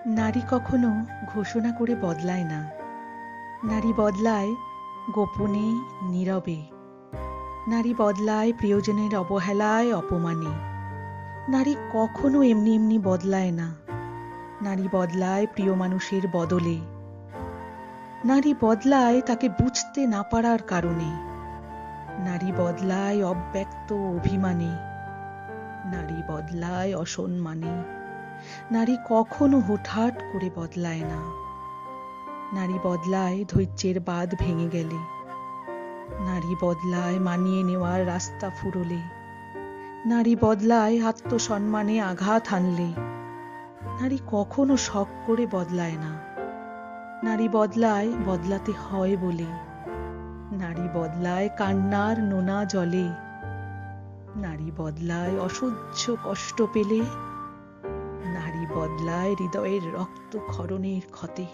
নারী কখনো ঘোষণা করে বদলায় না। নারী বদলায় গোপনে, নীরবে। নারী বদলায় প্রিয়জনের অবহেলায়, অপমানে। নারী কখনো এমনি এমনি বদলায় না। নারী বদলায় প্রিয় মানুষের বদলে। নারী বদলায় তাকে বুঝতে না পারার কারণে। নারী বদলায় অব্যক্ত অভিমানে। নারী বদলায় অসম্মানে। নারী কখনো হুটহাট করে বদলায় না। নারী বদলায় ধৈর্যের বাঁধ ভেঙে গেলে। নারী বদলায় মানিয়ে নেওয়ার রাস্তা ফুরোলে। নারী বদলায় আত্মসম্মানে আঘাত হানলে। নারী কখনো শখ করে বদলায় না। নারী বদলায় বদলাতে হয় বলে। নারী বদলায় কান্নার নোনা জলে। নারী বদলায় অসহ্য কষ্ট পেলে। নারী বদলায় হৃদয়ের রক্তক্ষরণের ক্ষতে।